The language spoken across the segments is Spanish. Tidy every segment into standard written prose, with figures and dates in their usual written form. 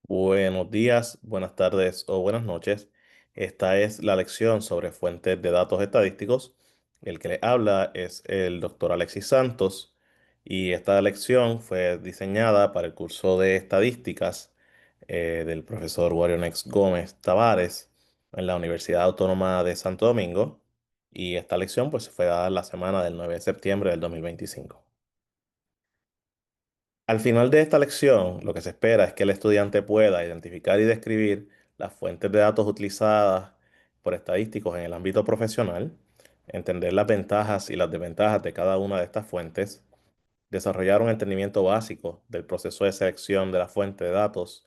Buenos días, buenas tardes o buenas noches. Esta es la lección sobre fuentes de datos estadísticos. El que le habla es el doctor Alexis Santos y esta lección fue diseñada para el curso de estadísticas del profesor Warionex Gómez Tavares en la Universidad Autónoma de Santo Domingo, y esta lección pues fue dada la semana del 9 de septiembre del 2025. Al final de esta lección, lo que se espera es que el estudiante pueda identificar y describir las fuentes de datos utilizadas por estadísticos en el ámbito profesional, entender las ventajas y las desventajas de cada una de estas fuentes, desarrollar un entendimiento básico del proceso de selección de la fuente de datos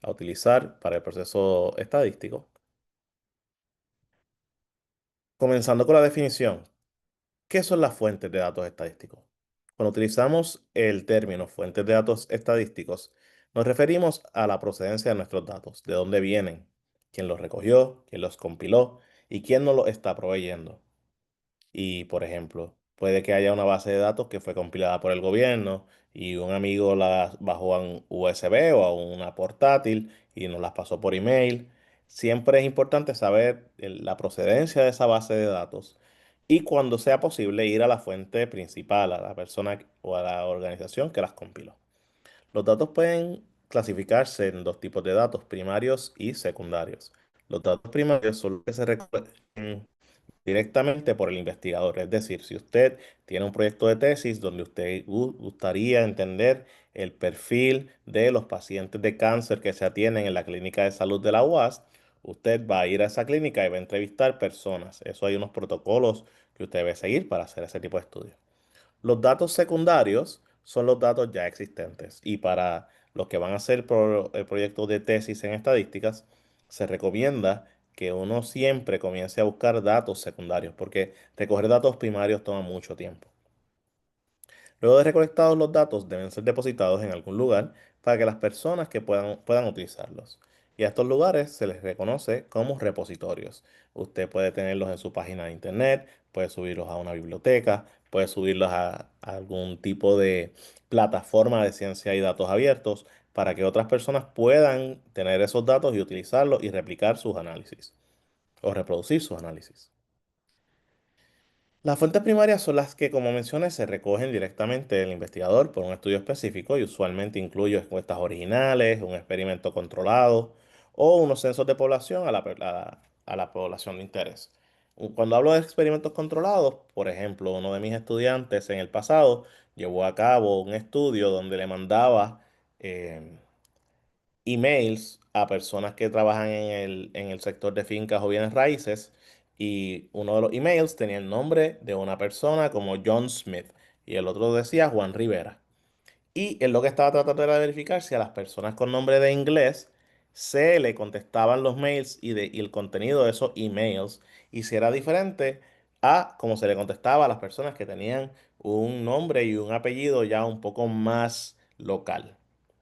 a utilizar para el proceso estadístico. Comenzando con la definición. ¿Qué son las fuentes de datos estadísticos? Cuando utilizamos el término fuentes de datos estadísticos, nos referimos a la procedencia de nuestros datos, de dónde vienen, quién los recogió, quién los compiló y quién nos los está proveyendo. Y, por ejemplo, puede que haya una base de datos que fue compilada por el gobierno y un amigo la bajó a un USB o a una portátil y nos las pasó por email. Siempre es importante saber la procedencia de esa base de datos y, cuando sea posible, ir a la fuente principal, a la persona o a la organización que las compiló. Los datos pueden clasificarse en dos tipos de datos: primarios y secundarios. Los datos primarios son los que se recogen directamente por el investigador. Es decir, si usted tiene un proyecto de tesis donde usted gustaría entender el perfil de los pacientes de cáncer que se atienden en la clínica de salud de la UAS, usted va a ir a esa clínica y va a entrevistar personas. Eso, hay unos protocolos que usted debe seguir para hacer ese tipo de estudios. Los datos secundarios son los datos ya existentes, y para los que van a hacer el proyecto de tesis en estadísticas, se recomienda que uno siempre comience a buscar datos secundarios, porque recoger datos primarios toma mucho tiempo. Luego de recolectados los datos, deben ser depositados en algún lugar para que las personas que puedan utilizarlos. Y a estos lugares se les reconoce como repositorios. Usted puede tenerlos en su página de internet, puede subirlos a una biblioteca, puede subirlos a algún tipo de plataforma de ciencia y datos abiertos para que otras personas puedan tener esos datos y utilizarlos y replicar sus análisis o reproducir sus análisis. Las fuentes primarias son las que, como mencioné, se recogen directamente del investigador por un estudio específico, y usualmente incluye encuestas originales, un experimento controlado o unos censos de población a la población de interés. Cuando hablo de experimentos controlados, por ejemplo, uno de mis estudiantes en el pasado llevó a cabo un estudio donde le mandaba eh, emails a personas que trabajan en el sector de fincas o bienes raíces, y uno de los emails tenía el nombre de una persona como John Smith y el otro decía Juan Rivera. Y él lo que estaba tratando era de verificar si a las personas con nombre de inglés se le contestaban los mails y el contenido de esos emails, y si era diferente a cómo se le contestaba a las personas que tenían un nombre y un apellido ya un poco más local.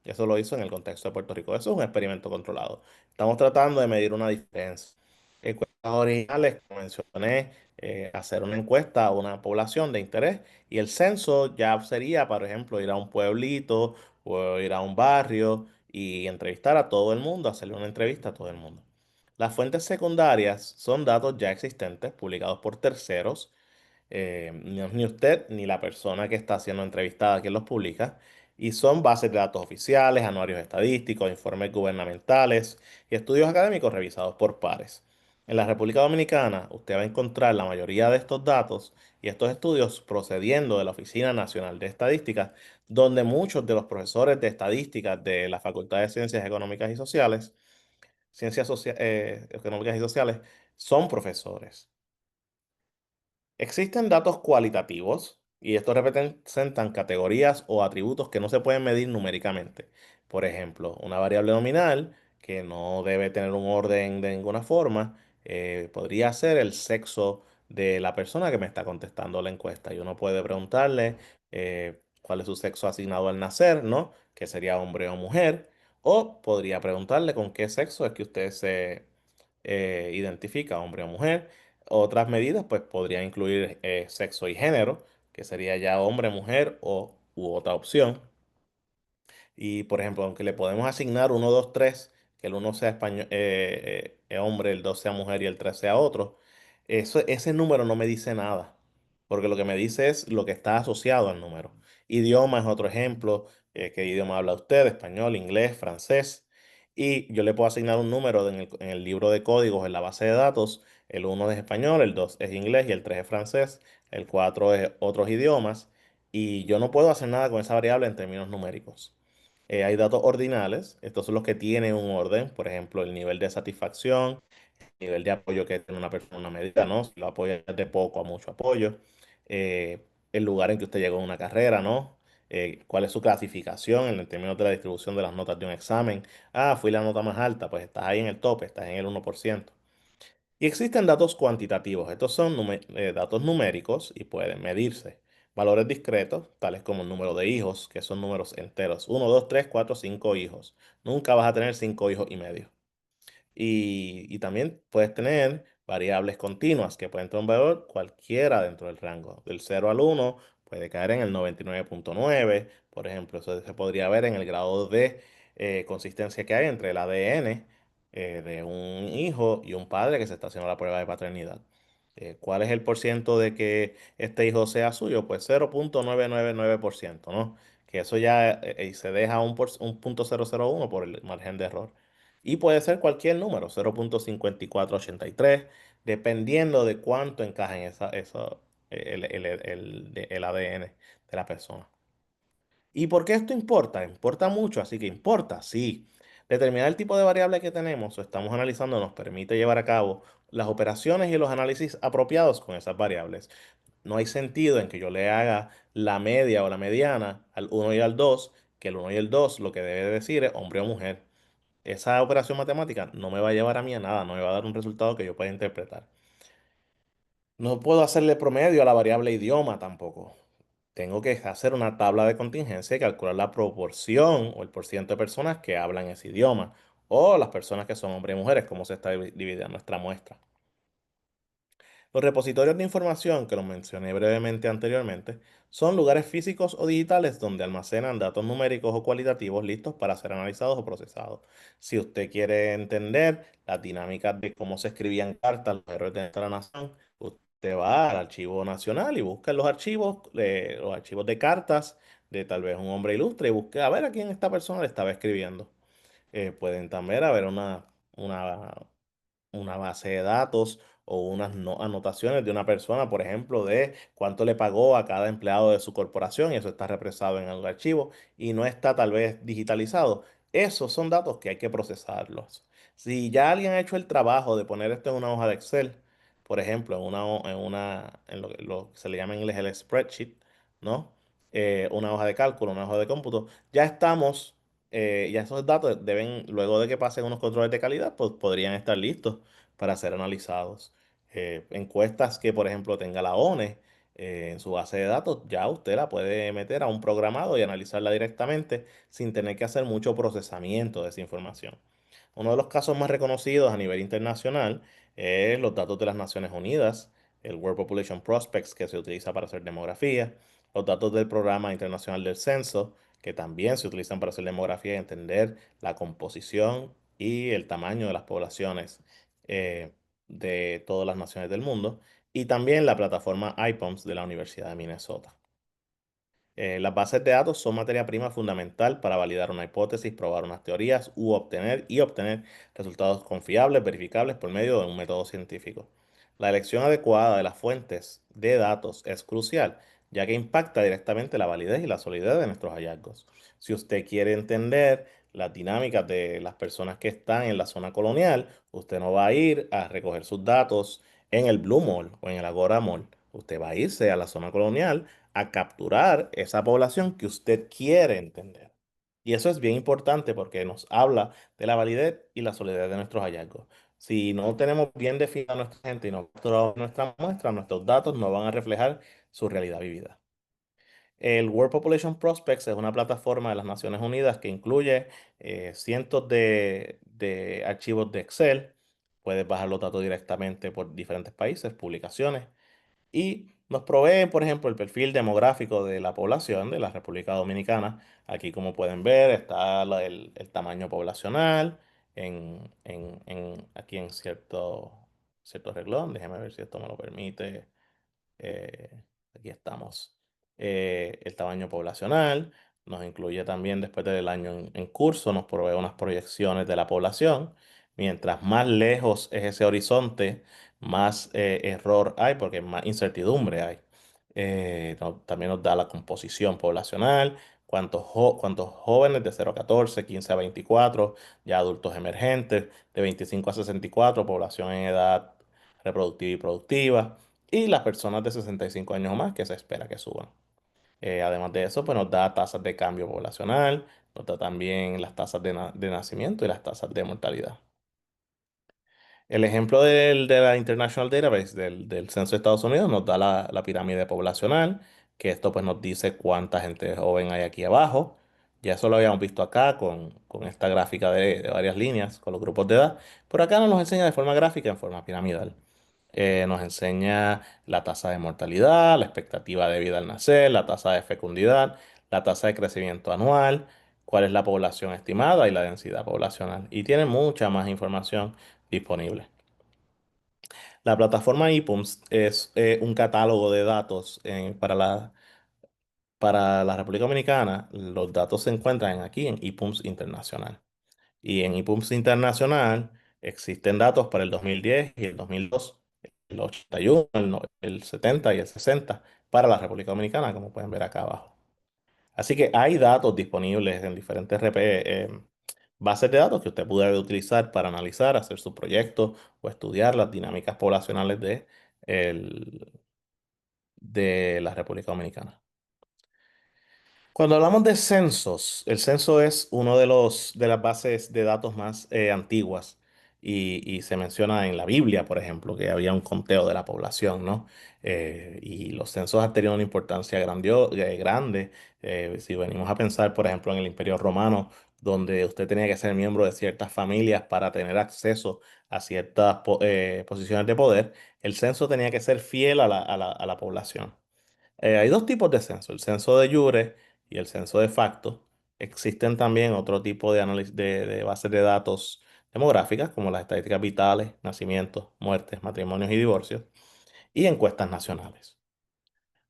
Eso lo hizo en el contexto de Puerto Rico. Eso es un experimento controlado. Estamos tratando de medir una diferencia. Encuestas originales, como mencioné, hacer una encuesta a una población de interés, y el censo ya sería, por ejemplo, ir a un pueblito o ir a un barrio y entrevistar a todo el mundo, hacerle una entrevista a todo el mundo. Las fuentes secundarias son datos ya existentes, publicados por terceros. No es ni usted ni la persona que está siendo entrevistada quien los publica, y son bases de datos oficiales, anuarios estadísticos, informes gubernamentales y estudios académicos revisados por pares. En la República Dominicana, usted va a encontrar la mayoría de estos datos y estos estudios procediendo de la Oficina Nacional de Estadística, donde muchos de los profesores de estadística de la Facultad de Ciencias Económicas y Sociales, Económicas y Sociales, son profesores. Existen datos cualitativos, y estos representan categorías o atributos que no se pueden medir numéricamente. Por ejemplo, una variable nominal que no debe tener un orden de ninguna forma, podría ser el sexo de la persona que me está contestando la encuesta. Y uno puede preguntarle cuál es su sexo asignado al nacer, ¿no? Que sería hombre o mujer. O podría preguntarle con qué sexo es que usted se identifica, hombre o mujer. Otras medidas pues podrían incluir sexo y género, que sería ya hombre, mujer u otra opción. Y, por ejemplo, aunque le podemos asignar uno, 2, 3, que el uno sea español, hombre, el 2 sea mujer y el 3 sea otro, ese número no me dice nada, porque lo que me dice es lo que está asociado al número. Idioma es otro ejemplo. ¿Qué idioma habla usted? Español, inglés, francés. Y yo le puedo asignar un número en el libro de códigos, en la base de datos. El uno es español, el 2 es inglés y el 3 es francés. El 4 es otros idiomas. Y yo no puedo hacer nada con esa variable en términos numéricos. Hay datos ordinales, estos son los que tienen un orden, por ejemplo, el nivel de satisfacción, el nivel de apoyo que tiene una persona, una medida, ¿no? Si lo apoya de poco a mucho apoyo, eh, el lugar en que usted llegó en una carrera, ¿no? ¿Cuál es su clasificación en términos de la distribución de las notas de un examen? Ah, fui la nota más alta, pues estás ahí en el tope, estás en el 1%. Y existen datos cuantitativos. Estos son datos numéricos y pueden medirse. Valores discretos, tales como el número de hijos, que son números enteros. Uno, 2, 3, 4, 5 hijos. Nunca vas a tener 5 hijos y medio. Y también puedes tener variables continuas que pueden tener un valor cualquiera dentro del rango. Del 0 al 1 puede caer en el 99,9. Por ejemplo, eso se podría ver en el grado de consistencia que hay entre el ADN de un hijo y un padre que se está haciendo la prueba de paternidad. ¿Cuál es el porciento de que este hijo sea suyo? Pues 0,999%, ¿no? Que eso ya se deja un punto 001 por el margen de error. Y puede ser cualquier número, 0,5483, dependiendo de cuánto encaje en el ADN de la persona. ¿Y por qué esto importa? Importa mucho, así que importa, sí. Determinar el tipo de variable que tenemos o estamos analizando nos permite llevar a cabo las operaciones y los análisis apropiados con esas variables. No hay sentido en que yo le haga la media o la mediana al uno y al 2, que el uno y el 2 lo que debe decir es hombre o mujer. Esa operación matemática no me va a llevar a mí a nada, no me va a dar un resultado que yo pueda interpretar. No puedo hacerle promedio a la variable idioma tampoco. Tengo que hacer una tabla de contingencia y calcular la proporción o el porciento de personas que hablan ese idioma o las personas que son hombres y mujeres, cómo se está dividida nuestra muestra. Los repositorios de información, que los mencioné brevemente anteriormente, son lugares físicos o digitales donde almacenan datos numéricos o cualitativos listos para ser analizados o procesados. Si usted quiere entender las dinámicas de cómo se escribían cartas los héroes de nuestra nación, usted va al archivo nacional y busca en los archivos de cartas de tal vez un hombre ilustre y busque a ver a quién esta persona le estaba escribiendo. Pueden también haber una una base de datos o unas anotaciones de una persona, por ejemplo, de cuánto le pagó a cada empleado de su corporación y eso está represado en el archivo y no está tal vez digitalizado. Esos son datos que hay que procesarlos. Si ya alguien ha hecho el trabajo de poner esto en una hoja de Excel, por ejemplo, en lo que se le llama en inglés el spreadsheet, ¿no? Una hoja de cálculo, una hoja de cómputo, ya estamos ya esos datos deben, luego de que pasen unos controles de calidad, pues podrían estar listos para ser analizados. Encuestas que, por ejemplo, tenga la ONE en su base de datos, ya usted la puede meter a un programado y analizarla directamente sin tener que hacer mucho procesamiento de esa información. Uno de los casos más reconocidos a nivel internacional es los datos de las Naciones Unidas, el World Population Prospects que se utiliza para hacer demografía, los datos del Programa Internacional del Censo, que también se utilizan para hacer demografía y entender la composición y el tamaño de las poblaciones eh, de todas las naciones del mundo, y también la plataforma IPOMS de la Universidad de Minnesota. Las bases de datos son materia prima fundamental para validar una hipótesis, probar unas teorías obtener resultados confiables, verificables por medio de un método científico. La elección adecuada de las fuentes de datos es crucial, ya que impacta directamente la validez y la solidez de nuestros hallazgos. Si usted quiere entender las dinámicas de las personas que están en la zona colonial, usted no va a ir a recoger sus datos en el Blue Mall o en el Agora Mall. Usted va a irse a la zona colonial a capturar esa población que usted quiere entender. Y eso es bien importante porque nos habla de la validez y la solidez de nuestros hallazgos. Si no tenemos bien definida nuestra gente y no capturamos nuestra muestra, nuestros datos no van a reflejar su realidad vivida. El World Population Prospects es una plataforma de las Naciones Unidas que incluye cientos de archivos de Excel. Puedes bajar los datos directamente por diferentes países, publicaciones y nos proveen, por ejemplo, el perfil demográfico de la población de la República Dominicana. Aquí, como pueden ver, está el tamaño poblacional aquí en cierto renglón. Déjeme ver si esto me lo permite. Aquí estamos. El tamaño poblacional nos incluye también después del año en curso, nos provee unas proyecciones de la población. Mientras más lejos es ese horizonte, más error hay porque más incertidumbre hay. También nos da la composición poblacional, cuántos jóvenes de 0 a 14, 15 a 24, ya adultos emergentes, de 25 a 64, población en edad reproductiva y productiva y las personas de 65 años o más que se espera que suban. Además de eso, pues nos da tasas de cambio poblacional, nos da también las tasas de nacimiento y las tasas de mortalidad. El ejemplo de la International Database del Censo de Estados Unidos nos da la pirámide poblacional, que esto pues nos dice cuánta gente joven hay aquí abajo. Ya eso lo habíamos visto acá con esta gráfica de varias líneas, con los grupos de edad, pero acá nos enseña de forma gráfica, en forma piramidal. Nos enseña la tasa de mortalidad, la expectativa de vida al nacer, la tasa de fecundidad, la tasa de crecimiento anual, cuál es la población estimada y la densidad poblacional. Y tiene mucha más información disponible. La plataforma IPUMS es un catálogo de datos para la República Dominicana. Los datos se encuentran aquí en IPUMS Internacional. Y en IPUMS Internacional existen datos para el 2010 y el 2002, el 81, el 70 y el 60 para la República Dominicana, como pueden ver acá abajo. Así que hay datos disponibles en diferentes bases de datos que usted puede utilizar para analizar, hacer su proyecto o estudiar las dinámicas poblacionales el- de la República Dominicana. Cuando hablamos de censos, el censo es uno de las bases de datos más antiguas y se menciona en la Biblia, por ejemplo, que había un conteo de la población, ¿no? Y los censos han tenido una importancia grande. Si venimos a pensar, por ejemplo, en el Imperio Romano, donde usted tenía que ser miembro de ciertas familias para tener acceso a ciertas posiciones de poder, el censo tenía que ser fiel a la población. Hay dos tipos de censo, el censo de jure y el censo de facto. Existen también otro tipo de análisis de bases de datos demográficas, como las estadísticas vitales, nacimientos, muertes, matrimonios y divorcios, y encuestas nacionales.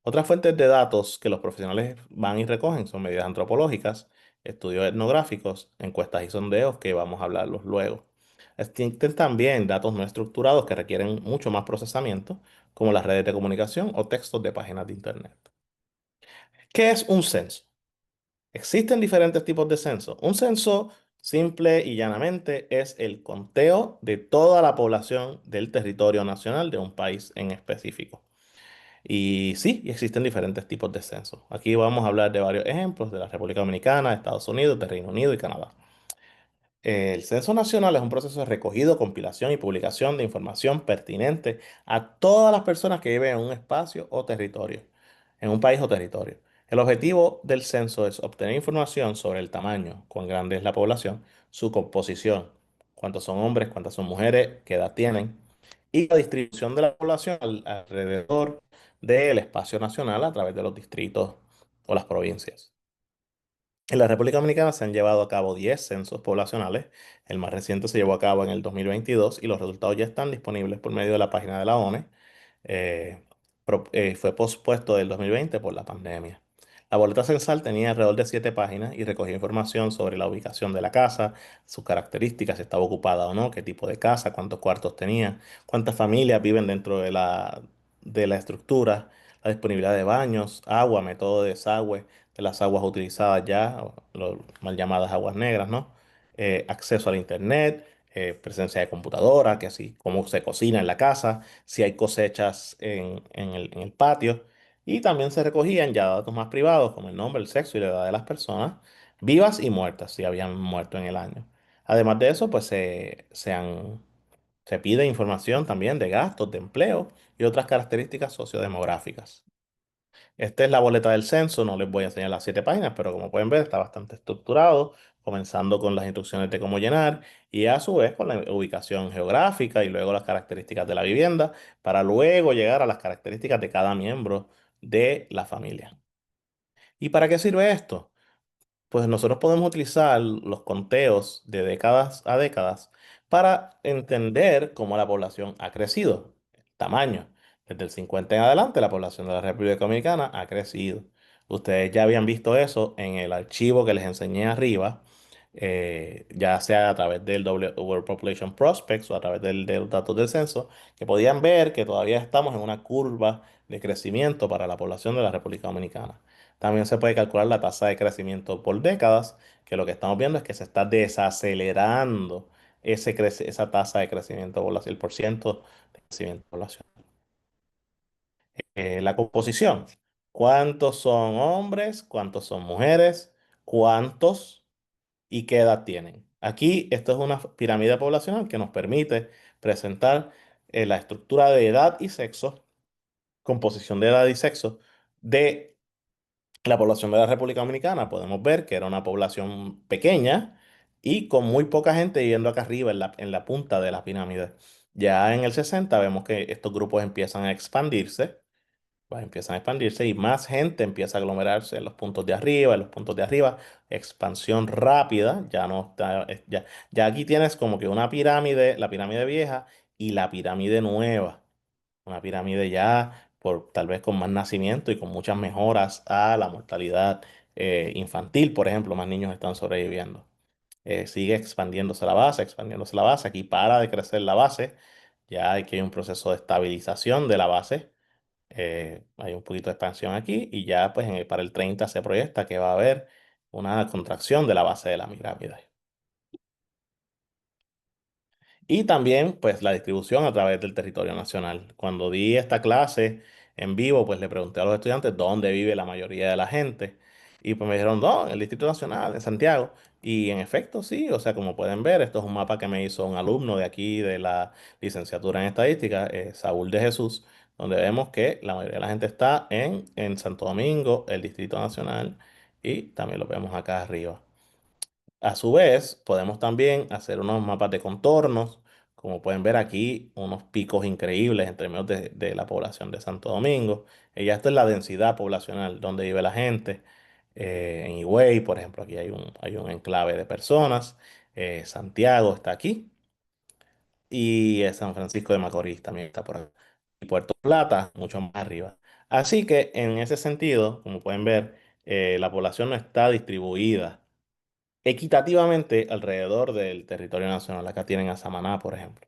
Otras fuentes de datos que los profesionales van y recogen son medidas antropológicas, estudios etnográficos, encuestas y sondeos, que vamos a hablarlos luego. Existen también datos no estructurados que requieren mucho más procesamiento, como las redes de comunicación o textos de páginas de Internet. ¿Qué es un censo? Existen diferentes tipos de censo. Un censo, simple y llanamente, es el conteo de toda la población del territorio nacional de un país en específico. Y sí, existen diferentes tipos de censo. Aquí vamos a hablar de varios ejemplos de la República Dominicana, de Estados Unidos, de Reino Unido y Canadá. El censo nacional es un proceso de recogido, compilación y publicación de información pertinente a todas las personas que viven en un espacio o territorio, en un país o territorio. El objetivo del censo es obtener información sobre el tamaño, cuán grande es la población, su composición, cuántos son hombres, cuántas son mujeres, qué edad tienen, y la distribución de la población alrededor del espacio nacional a través de los distritos o las provincias. En la República Dominicana se han llevado a cabo 10 censos poblacionales. El más reciente se llevó a cabo en el 2022 y los resultados ya están disponibles por medio de la página de la ONE. Eh, Fue pospuesto del 2020 por la pandemia. La boleta censal tenía alrededor de 7 páginas y recogía información sobre la ubicación de la casa, sus características, si estaba ocupada o no, qué tipo de casa, cuántos cuartos tenía, cuántas familias viven dentro de la estructura, la disponibilidad de baños, agua, método de desagüe de las aguas utilizadas ya, o mal llamadas aguas negras, ¿no? Acceso al internet, presencia de computadora, que así, cómo se cocina en la casa, si hay cosechas en el patio. Y también se recogían ya datos más privados, como el nombre, el sexo y la edad de las personas, vivas y muertas, si habían muerto en el año. Además de eso, pues se pide información también de gastos, de empleo y otras características sociodemográficas. Esta es la boleta del censo, no les voy a enseñar las 7 páginas, pero como pueden ver está bastante estructurado, comenzando con las instrucciones de cómo llenar y a su vez con la ubicación geográfica y luego las características de la vivienda para luego llegar a las características de cada miembro de la familia. ¿Y para qué sirve esto? Pues nosotros podemos utilizar los conteos de décadas a décadas para entender cómo la población ha crecido, el tamaño. Desde el 50 en adelante, la población de la República Dominicana ha crecido. Ustedes ya habían visto eso en el archivo que les enseñé arriba, ya sea a través del World Population Prospects o a través de los datos del censo, que podían ver que todavía estamos en una curva de crecimiento para la población de la República Dominicana. También se puede calcular la tasa de crecimiento por décadas, que lo que estamos viendo es que se está desacelerando esa tasa de crecimiento poblacional, el porciento de crecimiento poblacional. La composición. ¿Cuántos son hombres? ¿Cuántos son mujeres? ¿Cuántos y qué edad tienen? Aquí esto es una pirámide poblacional que nos permite presentar la estructura de edad y sexo, composición de edad y sexo de la población de la República Dominicana. Podemos ver que era una población pequeña y con muy poca gente viviendo acá arriba en la punta de la pirámide. Ya en el 60 vemos que estos grupos empiezan a expandirse, empiezan a expandirse y más gente empieza a aglomerarse en los puntos de arriba, en los puntos de arriba. Expansión rápida, ya no está, ya aquí tienes como que una pirámide, la pirámide vieja y la pirámide nueva. Una pirámide ya por tal vez con más nacimiento y con muchas mejoras a la mortalidad infantil, por ejemplo, más niños están sobreviviendo. Sigue expandiéndose la base. Aquí para de crecer la base. Ya aquí hay un proceso de estabilización de la base. Hay un poquito de expansión aquí y ya pues para el 30 se proyecta que va a haber una contracción de la base de la pirámide. Y también, pues, la distribución a través del territorio nacional. Cuando di esta clase en vivo, pues le pregunté a los estudiantes dónde vive la mayoría de la gente. Y pues me dijeron, no, en el Distrito Nacional, en Santiago. Y en efecto, sí, o sea, como pueden ver, esto es un mapa que me hizo un alumno de aquí de la licenciatura en estadística, Saúl de Jesús, donde vemos que la mayoría de la gente está en Santo Domingo, el Distrito Nacional, y también lo vemos acá arriba. A su vez, podemos también hacer unos mapas de contornos, como pueden ver aquí, unos picos increíbles en términos de la población de Santo Domingo. Y ya esto es la densidad poblacional, donde vive la gente. En Higüey, por ejemplo, aquí hay un enclave de personas. Santiago está aquí. Y San Francisco de Macorís también está por aquí. Y Puerto Plata, mucho más arriba. Así que en ese sentido, como pueden ver, la población no está distribuida equitativamente alrededor del territorio nacional. Acá tienen a Samaná, por ejemplo.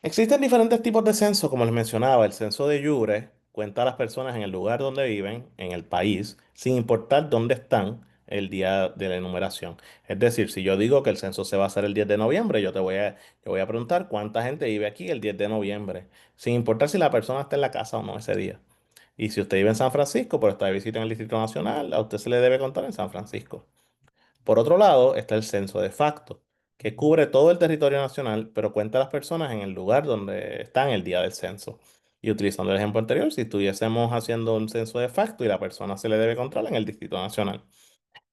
Existen diferentes tipos de censo, como les mencionaba. El censo de Jure cuenta a las personas en el lugar donde viven, en el país, sin importar dónde están el día de la enumeración. Es decir, si yo digo que el censo se va a hacer el 10 de noviembre, yo voy a preguntar cuánta gente vive aquí el 10 de noviembre, sin importar si la persona está en la casa o no ese día. Y si usted vive en San Francisco, pero está de visita en el Distrito Nacional, a usted se le debe contar en San Francisco. Por otro lado, está el censo de facto, que cubre todo el territorio nacional, pero cuenta a las personas en el lugar donde están el día del censo. Y utilizando el ejemplo anterior, si estuviésemos haciendo un censo de facto y la persona se le debe contar en el Distrito Nacional.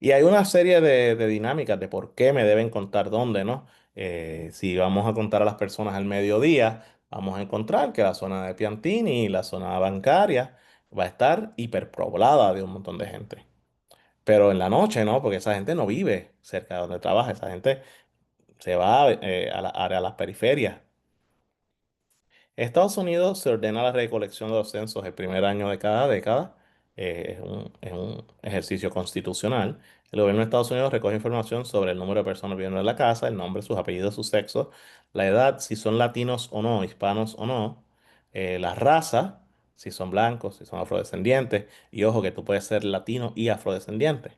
Y hay una serie de dinámicas de por qué me deben contar dónde, ¿no? Si vamos a contar a las personas al mediodía, vamos a encontrar que la zona de Piantini y la zona bancaria va a estar hiperpoblada de un montón de gente. Pero en la noche, ¿no? Porque esa gente no vive cerca de donde trabaja, esa gente se va a las periferias. Estados Unidos se ordena la recolección de los censos el primer año de cada década. Es un ejercicio constitucional. El gobierno de Estados Unidos recoge información sobre el número de personas viviendo en la casa, el nombre, sus apellidos, su sexo, la edad, si son latinos o no, hispanos o no, la raza, si son blancos, si son afrodescendientes, y ojo que tú puedes ser latino y afrodescendiente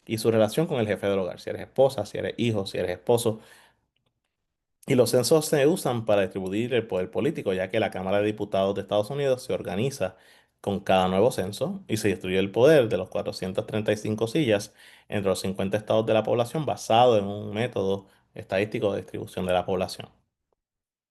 y su relación con el jefe del hogar, si eres esposa, si eres hijo, si eres esposo. Y los censos se usan para distribuir el poder político, ya que la Cámara de Diputados de Estados Unidos se organiza con cada nuevo censo y se distribuye el poder de los 435 sillas entre los 50 estados de la población basado en un método estadístico de distribución de la población.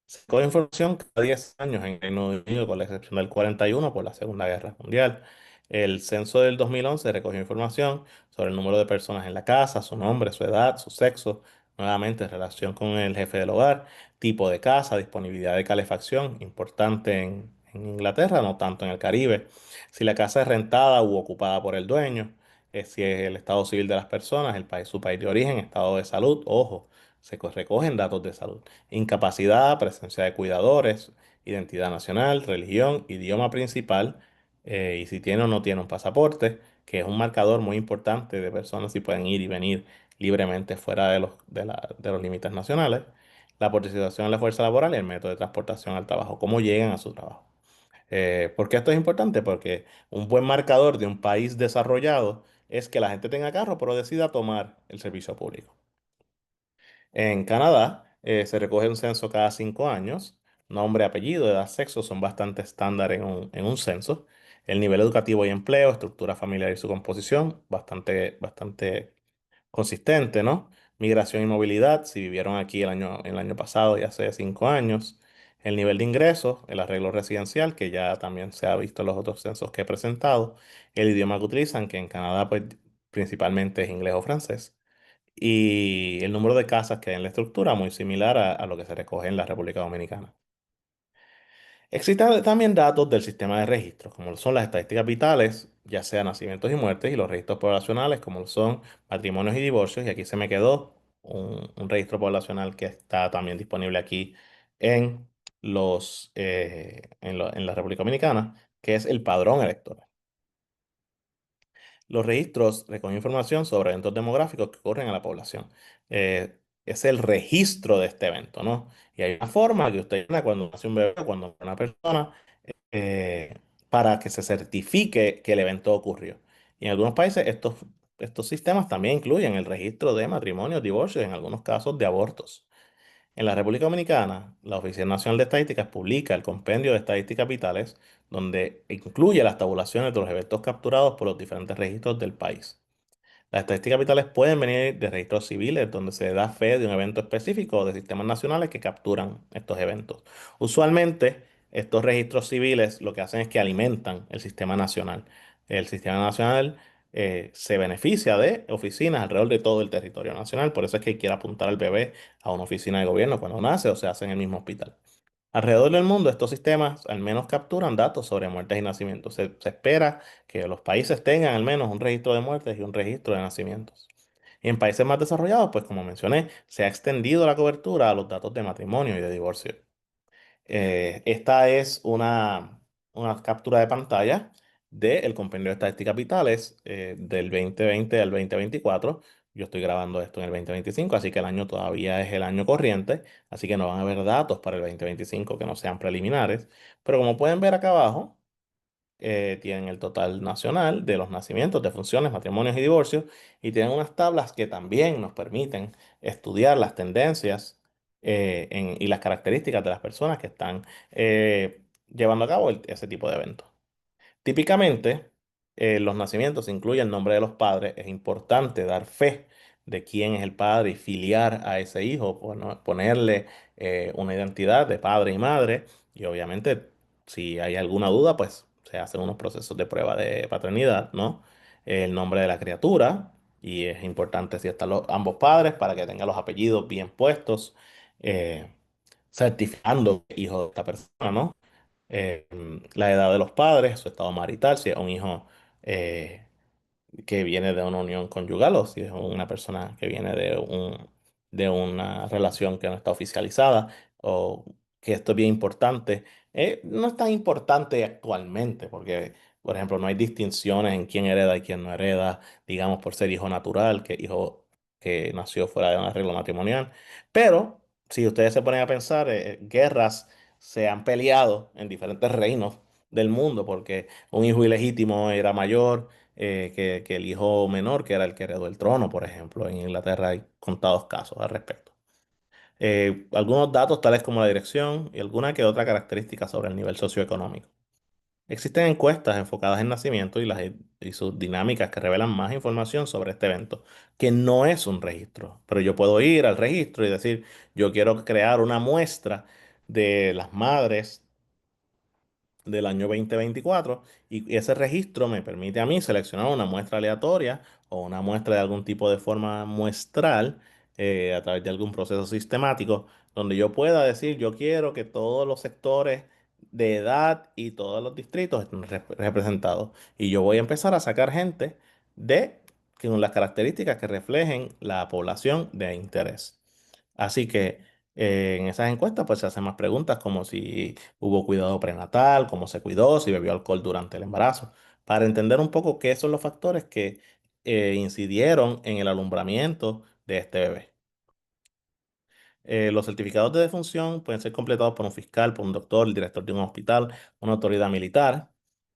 Se coge información cada 10 años en el Reino Unido, con la excepción del 41 por la Segunda Guerra Mundial. El censo del 2011 recogió información sobre el número de personas en la casa, su nombre, su edad, su sexo, nuevamente relación con el jefe del hogar, tipo de casa, disponibilidad de calefacción, importante en Inglaterra, no tanto en el Caribe, si la casa es rentada u ocupada por el dueño, si es el estado civil de las personas, el país, su país de origen, estado de salud, ojo, recogen datos de salud, incapacidad, presencia de cuidadores, identidad nacional, religión, idioma principal, y si tiene o no tiene un pasaporte, que es un marcador muy importante de personas si pueden ir y venir libremente fuera de los límites nacionales, la participación en la fuerza laboral y el método de transportación al trabajo, cómo llegan a su trabajo. ¿Por qué esto es importante? Porque un buen marcador de un país desarrollado es que la gente tenga carro, pero decida tomar el servicio público. En Canadá se recoge un censo cada 5 años. Nombre, apellido, edad, sexo son bastante estándar en un censo. El nivel educativo y empleo, estructura familiar y su composición, bastante consistente, ¿no? Migración y movilidad, si vivieron aquí el año pasado y hace 5 años. El nivel de ingresos, el arreglo residencial, que ya también se ha visto en los otros censos que he presentado. El idioma que utilizan, que en Canadá pues, principalmente es inglés o francés y el número de casas que hay en la estructura, muy similar a lo que se recoge en la República Dominicana. Existen también datos del sistema de registros, como lo son las estadísticas vitales, ya sea nacimientos y muertes, y los registros poblacionales, como lo son matrimonios y divorcios, y aquí se me quedó un registro poblacional que está también disponible aquí en en la República Dominicana, que es el padrón electoral. Los registros recogen información sobre eventos demográficos que ocurren en la población. Es el registro de este evento, ¿no? Y hay una forma que usted llena cuando nace un bebé, cuando nace una persona, eh, para que se certifique que el evento ocurrió. Y en algunos países estos sistemas también incluyen el registro de matrimonios, divorcios y en algunos casos de abortos. En la República Dominicana, la Oficina Nacional de Estadísticas publica el Compendio de Estadísticas Vitales, donde incluye las tabulaciones de los eventos capturados por los diferentes registros del país. Las estadísticas vitales pueden venir de registros civiles, donde se da fe de un evento específico, o de sistemas nacionales que capturan estos eventos. Usualmente, estos registros civiles lo que hacen es que alimentan el sistema nacional. El sistema nacional se beneficia de oficinas alrededor de todo el territorio nacional. Por eso es que quiere apuntar al bebé a una oficina de gobierno cuando nace o se hace en el mismo hospital. Alrededor del mundo, estos sistemas al menos capturan datos sobre muertes y nacimientos. Se espera que los países tengan al menos un registro de muertes y un registro de nacimientos. Y en países más desarrollados, pues como mencioné, se ha extendido la cobertura a los datos de matrimonio y de divorcio. Esta es una captura de pantalla del Compendio de Estadísticas Vitales del 2020 al 2024. Yo estoy grabando esto en el 2025, así que el año todavía es el año corriente, así que no van a haber datos para el 2025 que no sean preliminares. Pero como pueden ver acá abajo, tienen el total nacional de los nacimientos, defunciones, matrimonios y divorcios, y tienen unas tablas que también nos permiten estudiar las tendencias y las características de las personas que están llevando a cabo ese tipo de eventos. Típicamente, los nacimientos incluyen el nombre de los padres. Es importante dar fe de quién es el padre y filiar a ese hijo, ponerle una identidad de padre y madre. Y obviamente, si hay alguna duda, pues se hacen unos procesos de prueba de paternidad, ¿no? El nombre de la criatura, y es importante si están ambos padres para que tengan los apellidos bien puestos, eh, certificando que es hijo de esta persona, ¿no? eh, la edad de los padres, su estado marital, si es un hijo eh, que viene de una unión conyugal o si es una persona que viene de una relación que no está oficializada o que esto es bien importante. No es tan importante actualmente porque, por ejemplo, no hay distinciones en quién hereda y quién no hereda, digamos, por ser hijo natural, que hijo que nació fuera de un arreglo matrimonial. Pero si ustedes se ponen a pensar, guerras se han peleado en diferentes reinos del mundo porque un hijo ilegítimo era mayor que el hijo menor, que era el que heredó el trono, por ejemplo. En Inglaterra hay contados casos al respecto. Algunos datos tales como la dirección y alguna que otra característica sobre el nivel socioeconómico. Existen encuestas enfocadas en nacimiento y sus dinámicas que revelan más información sobre este evento, que no es un registro, pero yo puedo ir al registro y decir, yo quiero crear una muestra de las madres del año 2024 y ese registro me permite a mí seleccionar una muestra aleatoria o una muestra de algún tipo de forma muestral a través de algún proceso sistemático donde yo pueda decir yo quiero que todos los sectores de edad y todos los distritos estén representados y yo voy a empezar a sacar gente de con las características que reflejen la población de interés. Así que en esas encuestas pues se hacen más preguntas como si hubo cuidado prenatal, cómo se cuidó, si bebió alcohol durante el embarazo, para entender un poco qué son los factores que incidieron en el alumbramiento de este bebé. Los certificados de defunción pueden ser completados por un fiscal, por un doctor, el director de un hospital, una autoridad militar.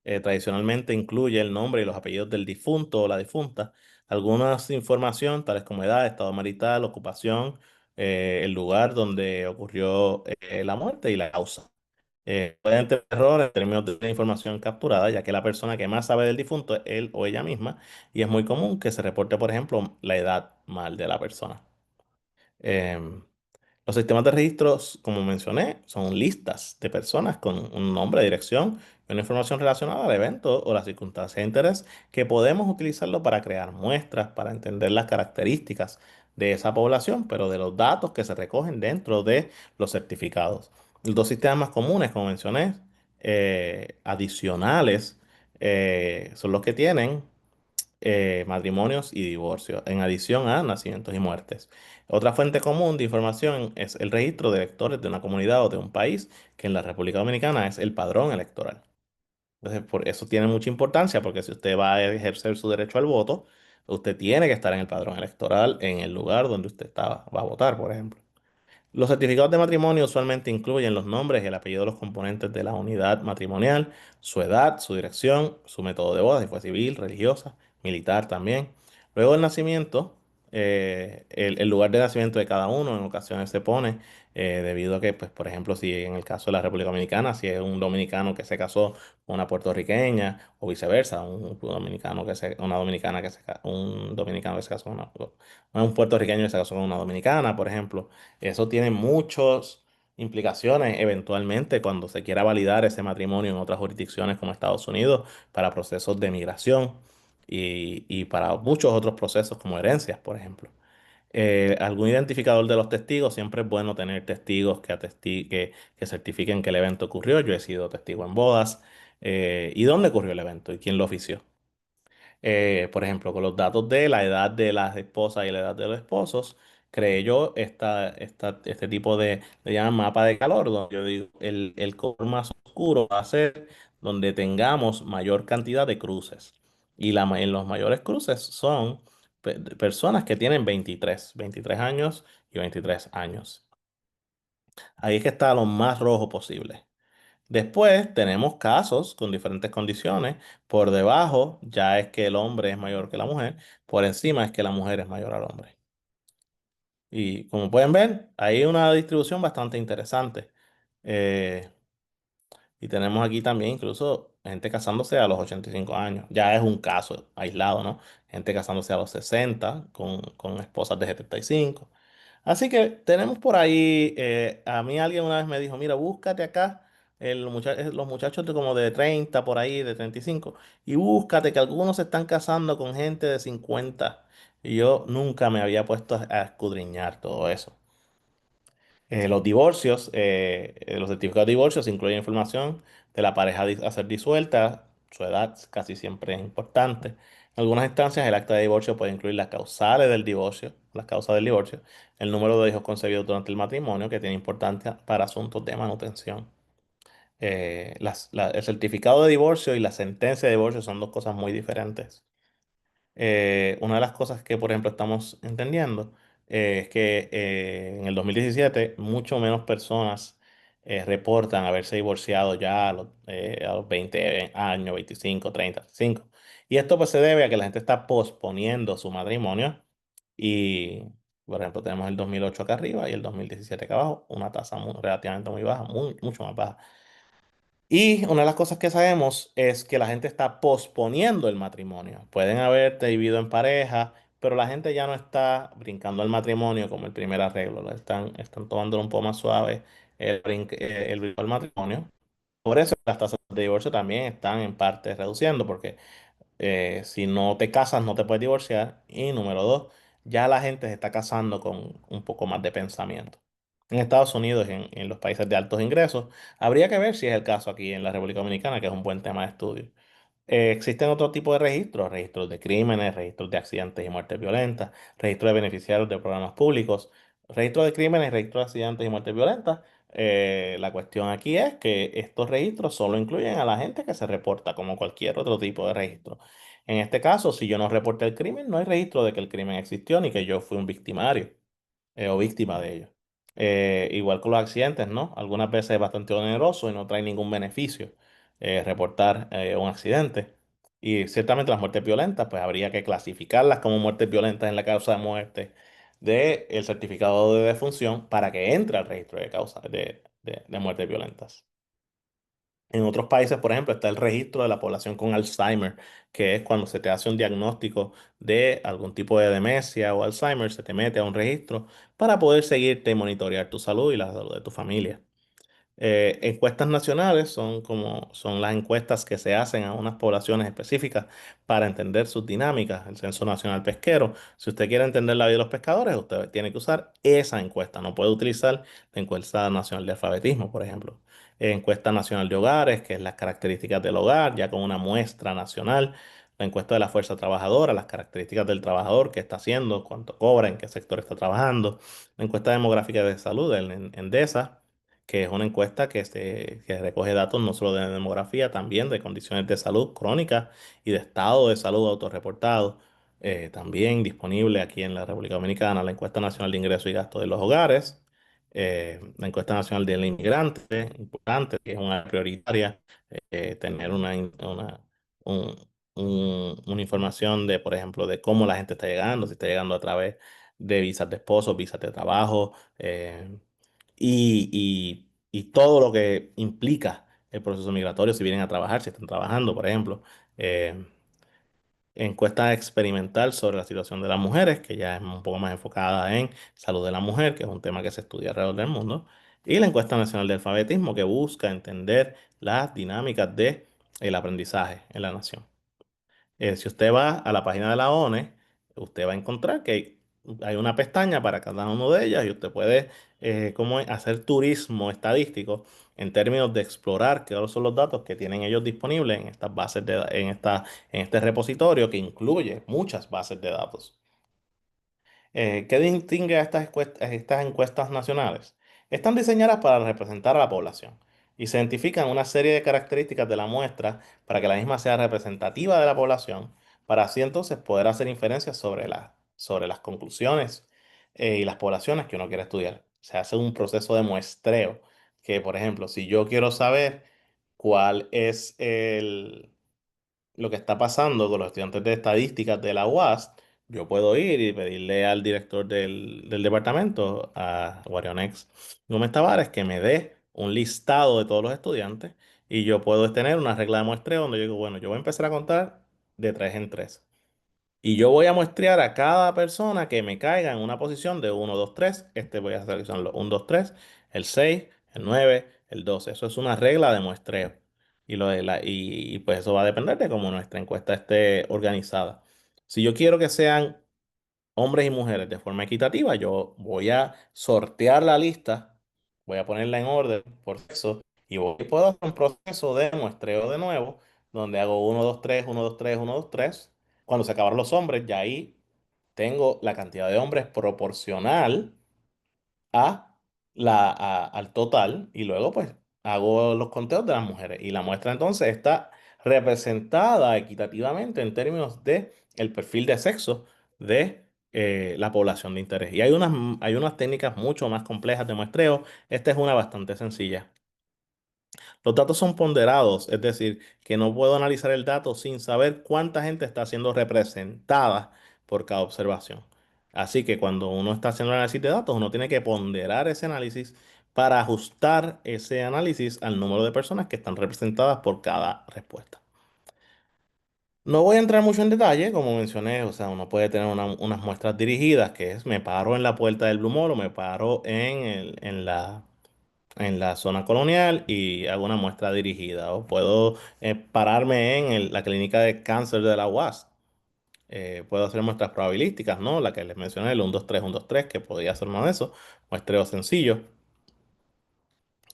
Tradicionalmente incluye el nombre y los apellidos del difunto o la difunta, algunas información tales como edad, estado marital, ocupación, el lugar donde ocurrió la muerte y la causa. Pueden tener errores en términos de la información capturada, ya que la persona que más sabe del difunto es él o ella misma, y es muy común que se reporte, por ejemplo, la edad mal de la persona. Em, los sistemas de registros, como mencioné, son listas de personas con un nombre, dirección y una información relacionada al evento o la circunstancia de interés que podemos utilizarlo para crear muestras, para entender las características de esa población, pero de los datos que se recogen dentro de los certificados. Los dos sistemas más comunes, como mencioné, adicionales, son los que tienen matrimonios y divorcios, en adición a nacimientos y muertes. Otra fuente común de información es el registro de electores de una comunidad o de un país, que en la República Dominicana es el padrón electoral. Entonces, por eso tiene mucha importancia, porque si usted va a ejercer su derecho al voto, usted tiene que estar en el padrón electoral en el lugar donde usted va a votar, por ejemplo. Los certificados de matrimonio usualmente incluyen los nombres y el apellido de los componentes de la unidad matrimonial, su edad, su dirección, su método de boda, si fue civil, religiosa, militar también. Luego del nacimiento, el lugar de nacimiento de cada uno en ocasiones se pone debido a que, pues, por ejemplo, si en el caso de la República Dominicana, si es un dominicano que se casó con una puertorriqueña o viceversa, una dominicana un dominicano que se casó con un puertorriqueño que se casó con una dominicana, por ejemplo. Eso tiene muchas implicaciones eventualmente cuando se quiera validar ese matrimonio en otras jurisdicciones como Estados Unidos para procesos de migración y para muchos otros procesos como herencias, por ejemplo. Algún identificador de los testigos, siempre es bueno tener testigos que certifiquen que el evento ocurrió. Yo he sido testigo en bodas. ¿Y dónde ocurrió el evento? ¿Y quién lo ofició? Por ejemplo, con los datos de la edad de las esposas y la edad de los esposos, creé yo este tipo le llaman mapa de calor, donde yo digo, el color más oscuro va a ser donde tengamos mayor cantidad de cruces. Y en los mayores cruces son personas que tienen 23 años y 23 años. Ahí es que está lo más rojo posible. Después tenemos casos con diferentes condiciones. Por debajo ya es que el hombre es mayor que la mujer. Por encima es que la mujer es mayor al hombre. Y como pueden ver, hay una distribución bastante interesante. Eh, y tenemos aquí también incluso gente casándose a los 85 años. Ya es un caso aislado, ¿no? Gente casándose a los 60 con esposas de 75. Así que tenemos por ahí, a mí alguien una vez me dijo, mira, búscate acá los muchachos de como de 30 por ahí, de 35, y búscate que algunos se están casando con gente de 50. Y yo nunca me había puesto a escudriñar todo eso. Los certificados de divorcios incluyen información de la pareja a ser disuelta, su edad casi siempre es importante. En algunas instancias, el acta de divorcio puede incluir las causales del divorcio, las causas del divorcio, el número de hijos concebidos durante el matrimonio, que tiene importancia para asuntos de manutención. El certificado de divorcio y la sentencia de divorcio son dos cosas muy diferentes. Una de las cosas que, por ejemplo, estamos entendiendo es que en el 2017 mucho menos personas reportan haberse divorciado ya a los 20 años, 25, 30, 35. Y esto pues se debe a que la gente está posponiendo su matrimonio y, por ejemplo, tenemos el 2008 acá arriba y el 2017 acá abajo, una tasa relativamente muy baja, mucho más baja. Y una de las cosas que sabemos es que la gente está posponiendo el matrimonio. Pueden haber vivido en pareja, pero la gente ya no está brincando al matrimonio como el primer arreglo. Están tomándolo un poco más suave el brinco al matrimonio. Por eso las tasas de divorcio también están en parte reduciendo, porque si no te casas no te puedes divorciar. Y número dos, ya la gente se está casando con un poco más de pensamiento. En Estados Unidos, en los países de altos ingresos, habría que ver si es el caso aquí en la República Dominicana, que es un buen tema de estudio. Existen otro tipo de registros, registros de crímenes, registros de accidentes y muertes violentas, registros de beneficiarios de programas públicos, registros de crímenes, registros de accidentes y muertes violentas. La cuestión aquí es que estos registros solo incluyen a la gente que se reporta, como cualquier otro tipo de registro. En este caso, si yo no reporté el crimen, no hay registro de que el crimen existió ni que yo fui un victimario o víctima de ello. Igual con los accidentes, ¿no? Algunas veces es bastante oneroso y no trae ningún beneficio reportar un accidente. Y ciertamente las muertes violentas, pues habría que clasificarlas como muertes violentas en la causa de muerte del certificado de defunción para que entre al registro de causa de muertes violentas. En otros países, por ejemplo, está el registro de la población con Alzheimer, que es cuando se te hace un diagnóstico de algún tipo de demencia o Alzheimer, se te mete a un registro para poder seguirte y monitorear tu salud y la salud de tu familia. Encuestas nacionales son las encuestas que se hacen a unas poblaciones específicas para entender sus dinámicas. El Censo Nacional Pesquero, si usted quiere entender la vida de los pescadores, usted tiene que usar esa encuesta. No puede utilizar la encuesta nacional de alfabetismo, por ejemplo. Encuesta nacional de hogares, que es las características del hogar, ya con una muestra nacional. La encuesta de la fuerza trabajadora, las características del trabajador, qué está haciendo, cuánto cobra, en qué sector está trabajando. La encuesta demográfica de salud, el ENDESA, que es una encuesta que recoge datos no solo de demografía, también de condiciones de salud crónicas y de estado de salud autorreportado. También disponible aquí en la República Dominicana la encuesta nacional de ingresos y gastos de los hogares, la encuesta nacional del inmigrante, importante, que es una prioritaria, tener un- una información de, por ejemplo, de cómo la gente está llegando, si está llegando a través de visas de esposo, visas de trabajo, y todo lo que implica el proceso migratorio, si vienen a trabajar, si están trabajando, por ejemplo. Eh, Encuesta experimental sobre la situación de las mujeres, que ya es un poco más enfocada en salud de la mujer, que es un tema que se estudia alrededor del mundo. Y la encuesta nacional de alfabetismo, que busca entender las dinámicas de el aprendizaje en la nación. Si usted va a la página de la ONE, usted va a encontrar que hay una pestaña para cada uno de ellas y usted puede como hacer turismo estadístico en términos de explorar qué son los datos que tienen ellos disponibles en estas bases en este repositorio que incluye muchas bases de datos. ¿Qué distingue a estas encuestas nacionales? Están diseñadas para representar a la población y se identifican una serie de características de la muestra para que la misma sea representativa de la población, para así entonces poder hacer inferencias sobre las conclusiones y las poblaciones que uno quiere estudiar. Se hace un proceso de muestreo que, por ejemplo, si yo quiero saber cuál es lo que está pasando con los estudiantes de estadísticas de la UAS, yo puedo ir y pedirle al director del departamento, a Guarionex Gómez Tavares, que me dé un listado de todos los estudiantes y yo puedo tener una regla de muestreo donde yo digo, bueno, yo voy a empezar a contar de tres en tres. Y yo voy a muestrear a cada persona que me caiga en una posición de uno 2 3. Voy a seleccionarlo 1 2 3, el 6, el 9, el 12. Eso es una regla de muestreo. Y pues eso va a depender de cómo nuestra encuesta esté organizada. Si yo quiero que sean hombres y mujeres de forma equitativa, yo voy a sortear la lista, voy a ponerla en orden por sexo puedo hacer un proceso de muestreo de nuevo, donde hago uno 2 3 1 2 3 1 2 3. Cuando se acabaron los hombres, ya ahí tengo la cantidad de hombres proporcional al total y luego pues hago los conteos de las mujeres y la muestra entonces está representada equitativamente en términos de el perfil de sexo de la población de interés. Y hay unas técnicas mucho más complejas de muestreo. Esta es una bastante sencilla. Los datos son ponderados, es decir, que no puedo analizar el dato sin saber cuánta gente está siendo representada por cada observación. Así que cuando uno está haciendo el análisis de datos, uno tiene que ponderar ese análisis para ajustar ese análisis al número de personas que están representadas por cada respuesta. No voy a entrar mucho en detalle, como mencioné, o sea, uno puede tener unas muestras dirigidas, que es me paro en la puerta del Blue Mall o me paro en la en la zona colonial y hago una muestra dirigida. O puedo pararme en la clínica de cáncer de la UAS. Puedo hacer muestras probabilísticas, ¿no? La que les mencioné, el 1, 2, 3, 1, 2, 3, que podría ser uno de esos. Muestreo sencillo,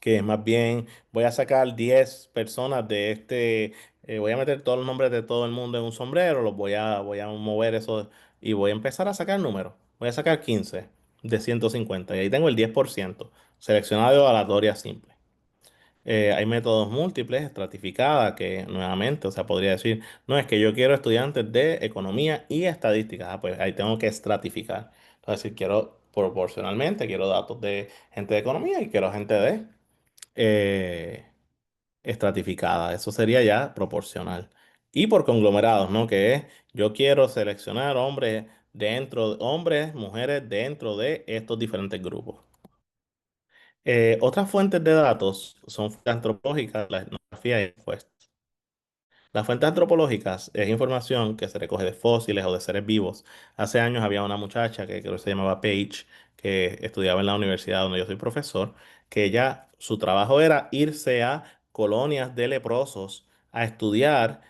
que es más bien voy a sacar 10 personas de voy a meter todos los nombres de todo el mundo en un sombrero, voy a mover eso y voy a empezar a sacar números. Voy a sacar 15 de 150 y ahí tengo el 10% seleccionado de aleatoria simple. Hay métodos múltiples, estratificada, que nuevamente, o sea, podría decir, no, es que yo quiero estudiantes de economía y estadística. Ah, pues ahí tengo que estratificar. Entonces, si quiero proporcionalmente, quiero datos de gente de economía y quiero gente de eh, estratificada. Eso sería ya proporcional. Y por conglomerados, ¿no? Que es, yo quiero seleccionar hombres, mujeres dentro de estos diferentes grupos. Otras fuentes de datos son fuentes antropológicas, la etnografía y encuestas. Las fuentes antropológicas es información que se recoge de fósiles o de seres vivos. Hace años había una muchacha que creo que se llamaba Paige, que estudiaba en la universidad donde yo soy profesor, que ella, su trabajo era irse a colonias de leprosos a estudiar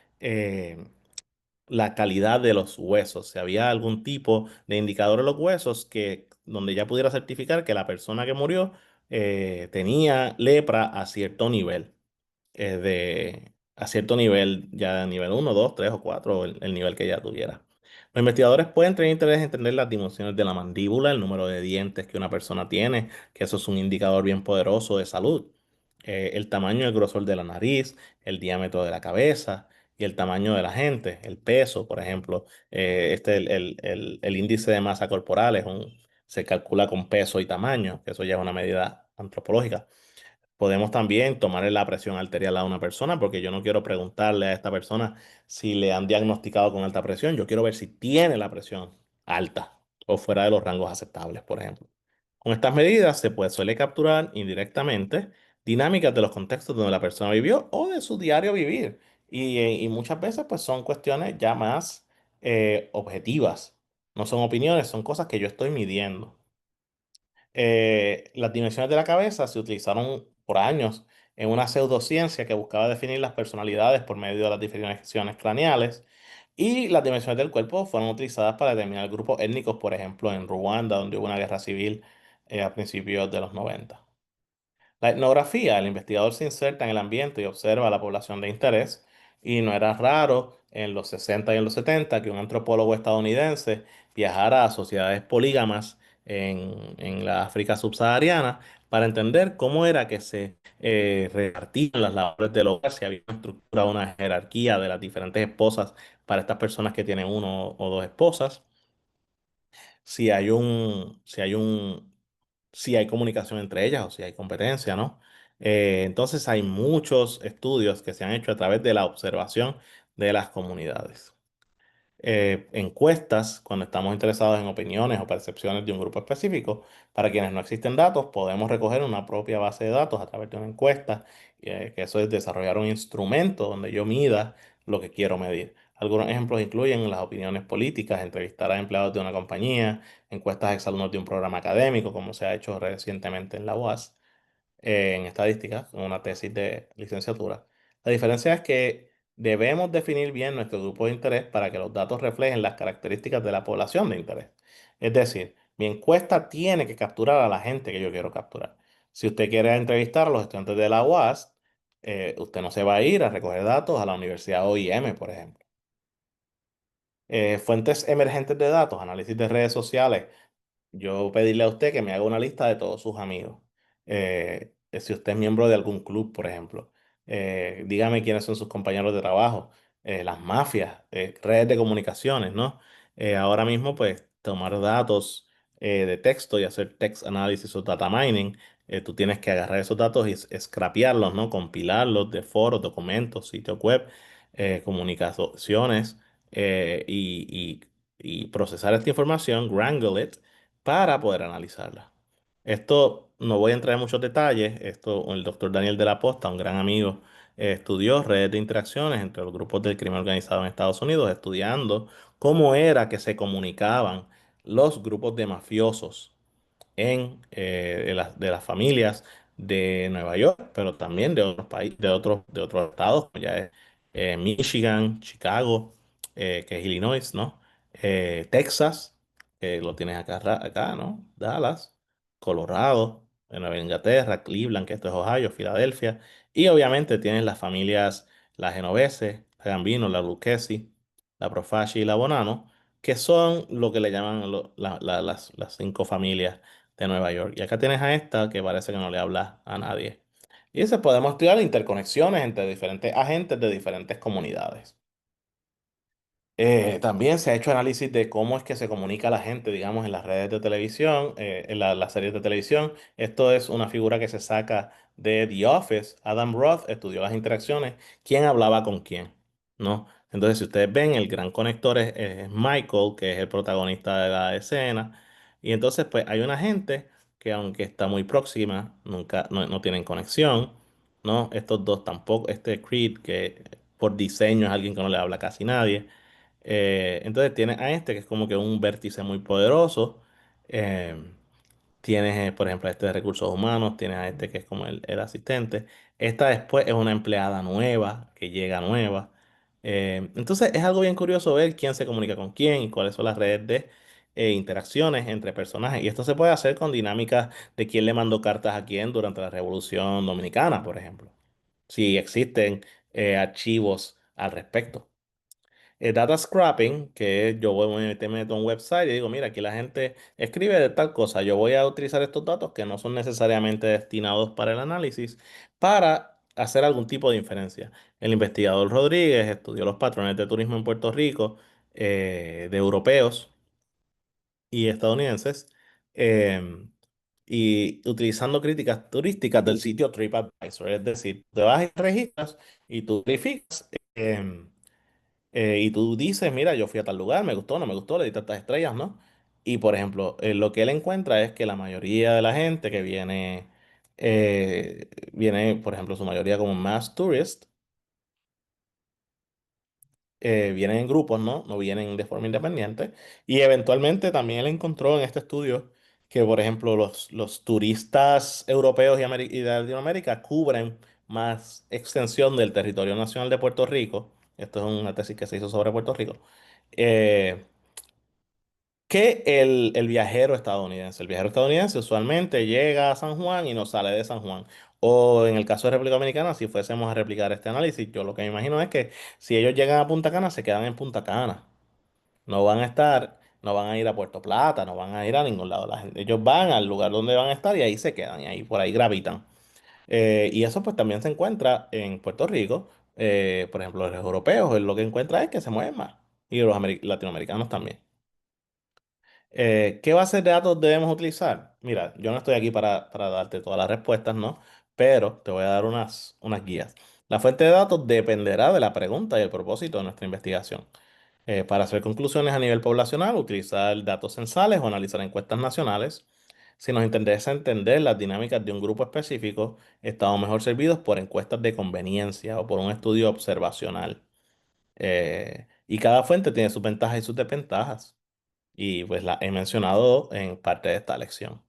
la calidad de los huesos, si había algún tipo de indicador en los huesos que donde ya pudiera certificar que la persona que murió tenía lepra a cierto nivel, a cierto nivel, ya nivel 1, 2, 3 o 4, el nivel que ya tuviera. Los investigadores pueden tener interés en entender las dimensiones de la mandíbula, el número de dientes que una persona tiene, que eso es un indicador bien poderoso de salud. El tamaño y el grosor de la nariz, el diámetro de la cabeza y el tamaño de la gente, el peso, por ejemplo. El índice de masa corporal se calcula con peso y tamaño, que eso ya es una medida antropológica. Podemos también tomarle la presión arterial a una persona, porque yo no quiero preguntarle a esta persona si le han diagnosticado con alta presión. Yo quiero ver si tiene la presión alta o fuera de los rangos aceptables, por ejemplo. Con estas medidas suele capturar indirectamente dinámicas de los contextos donde la persona vivió o de su diario vivir. Y muchas veces pues son cuestiones ya más objetivas. No son opiniones, son cosas que yo estoy midiendo. Las dimensiones de la cabeza se utilizaron por años en una pseudociencia que buscaba definir las personalidades por medio de las diferenciaciones craneales, y las dimensiones del cuerpo fueron utilizadas para determinar grupos étnicos, por ejemplo, en Ruanda, donde hubo una guerra civil a principios de los 90. La etnografía, el investigador se inserta en el ambiente y observa a la población de interés, y no era raro en los 60 y en los 70 que un antropólogo estadounidense viajara a sociedades polígamas en la África subsahariana para entender cómo era que se repartían las labores del hogar, si había una estructura, una jerarquía de las diferentes esposas para estas personas que tienen uno o dos esposas, si hay comunicación entre ellas o si hay competencia, ¿no? Entonces hay muchos estudios que se han hecho a través de la observación de las comunidades. Encuestas, cuando estamos interesados en opiniones o percepciones de un grupo específico. Para quienes no existen datos, podemos recoger una propia base de datos a través de una encuesta, que eso es desarrollar un instrumento donde yo mida lo que quiero medir. Algunos ejemplos incluyen las opiniones políticas, entrevistar a empleados de una compañía, encuestas a exalumnos de un programa académico, como se ha hecho recientemente en la UAS, en estadística, en una tesis de licenciatura. La diferencia es que debemos definir bien nuestro grupo de interés para que los datos reflejen las características de la población de interés. Es decir, mi encuesta tiene que capturar a la gente que yo quiero capturar. Si usted quiere entrevistar a los estudiantes de la UAS, usted no se va a ir a recoger datos a la Universidad OIM, por ejemplo. Fuentes emergentes de datos, análisis de redes sociales. Yo pedirle a usted que me haga una lista de todos sus amigos. Si usted es miembro de algún club, por ejemplo, dígame quiénes son sus compañeros de trabajo, las mafias, redes de comunicaciones, ¿no? Ahora mismo, pues, tomar datos de texto y hacer text analysis o data mining, tú tienes que agarrar esos datos y scrapearlos, ¿no? Compilarlos de foros, documentos, sitios web, comunicaciones, y procesar esta información, wrangle it, para poder analizarla. Esto no voy a entrar en muchos detalles. Esto, el doctor Daniel de la Posta, un gran amigo, estudió redes de interacciones entre los grupos del crimen organizado en Estados Unidos, estudiando cómo era que se comunicaban los grupos de mafiosos de las familias de Nueva York, pero también de otros países, de otros estados, como ya es Michigan, Chicago, que es Illinois, ¿no? Texas, que lo tienes acá, acá, ¿no? Dallas, Colorado, en Nueva Inglaterra, Cleveland, que esto es Ohio, Filadelfia, y obviamente tienes las familias, la Genovese, la Gambino, la Lucchesi, la Profaci y la Bonanno, que son lo que le llaman las cinco familias de Nueva York. Y acá tienes a esta que parece que no le habla a nadie. Y se podemos estudiar interconexiones entre diferentes agentes de diferentes comunidades. También se ha hecho análisis de cómo es que se comunica la gente, digamos, en las redes de televisión, en las series de televisión. Esto es una figura que se saca de The Office. Adam Roth estudió las interacciones, quién hablaba con quién, ¿no? Entonces, si ustedes ven, el gran conector es Michael, que es el protagonista de la escena. Y entonces, pues hay una gente que aunque está muy próxima, nunca, no tienen conexión, ¿no? Estos dos tampoco, este Creed, que por diseño es alguien que no le habla a casi nadie. Entonces tienes a este que es como que un vértice muy poderoso. Eh, Tienes, por ejemplo, a este de recursos humanos, tienes a este que es como el asistente. Esta después es una empleada nueva, que llega nueva. Entonces es algo bien curioso ver quién se comunica con quién y cuáles son las redes de interacciones entre personajes. Y esto se puede hacer con dinámicas de quién le mandó cartas a quién durante la Revolución Dominicana, por ejemplo. Si existen archivos al respecto. Data scrapping, que es yo te meto a un website y digo, mira, aquí la gente escribe de tal cosa, yo voy a utilizar estos datos que no son necesariamente destinados para el análisis para hacer algún tipo de inferencia. El investigador Rodríguez estudió los patrones de turismo en Puerto Rico de europeos y estadounidenses eh, y utilizando críticas turísticas del sitio TripAdvisor, es decir, te vas y registras y tú verificas. Y tú dices, mira, yo fui a tal lugar, me gustó, no me gustó, le di tantas estrellas, ¿no? Y por ejemplo, lo que él encuentra es que la mayoría de la gente que viene, por ejemplo, su mayoría como mass tourist, vienen en grupos, ¿no? No vienen de forma independiente. Y eventualmente también él encontró en este estudio que, por ejemplo, los turistas europeos y de Latinoamérica cubren más extensión del territorio nacional de Puerto Rico. Esto es una tesis que se hizo sobre Puerto Rico. eh, que el viajero estadounidense. El viajero estadounidense usualmente llega a San Juan y no sale de San Juan. O en el caso de República Dominicana, si fuésemos a replicar este análisis, yo lo que me imagino es que si ellos llegan a Punta Cana, se quedan en Punta Cana. No van a ir a Puerto Plata, no van a ir a ningún lado. Ellos van al lugar donde van a estar y ahí se quedan y ahí por ahí gravitan. Y eso pues también se encuentra en Puerto Rico. Por ejemplo, los europeos, lo que encuentra es que se mueven más. Y los latinoamericanos también. ¿Qué bases de datos debemos utilizar? Mira, yo no estoy aquí para darte todas las respuestas, ¿no? Pero te voy a dar unas guías. La fuente de datos dependerá de la pregunta y el propósito de nuestra investigación. Para hacer conclusiones a nivel poblacional, utilizar datos censales o analizar encuestas nacionales. Si nos interesa entender las dinámicas de un grupo específico, estamos mejor servidos por encuestas de conveniencia o por un estudio observacional. Y cada fuente tiene sus ventajas y sus desventajas y pues la he mencionado en parte de esta lección.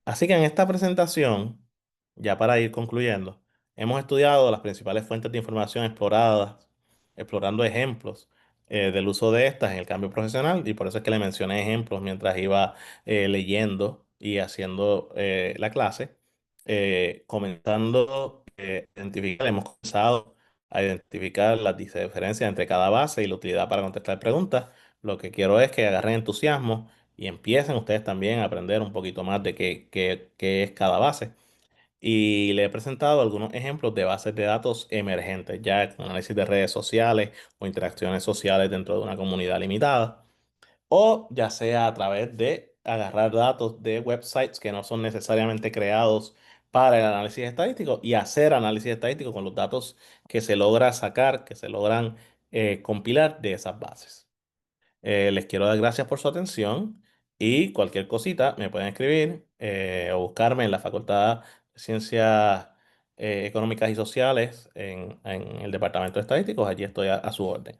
Así que en esta presentación, ya para ir concluyendo, hemos estudiado las principales fuentes de información exploradas, explorando ejemplos del uso de estas en el cambio profesional, y por eso es que le mencioné ejemplos mientras iba leyendo y haciendo la clase, comenzando hemos comenzado a identificar las diferencias entre cada base y la utilidad para contestar preguntas. Lo que quiero es que agarren entusiasmo y empiecen ustedes también a aprender un poquito más de qué es cada base. Y le he presentado algunos ejemplos de bases de datos emergentes, ya con análisis de redes sociales o interacciones sociales dentro de una comunidad limitada, o ya sea a través de agarrar datos de websites que no son necesariamente creados para el análisis estadístico y hacer análisis estadístico con los datos que se logra sacar, que se logran compilar de esas bases. Les quiero dar gracias por su atención y cualquier cosita me pueden escribir o buscarme en la Facultad de Ciencias Económicas y Sociales en el Departamento de Estadísticos. Allí estoy a su orden.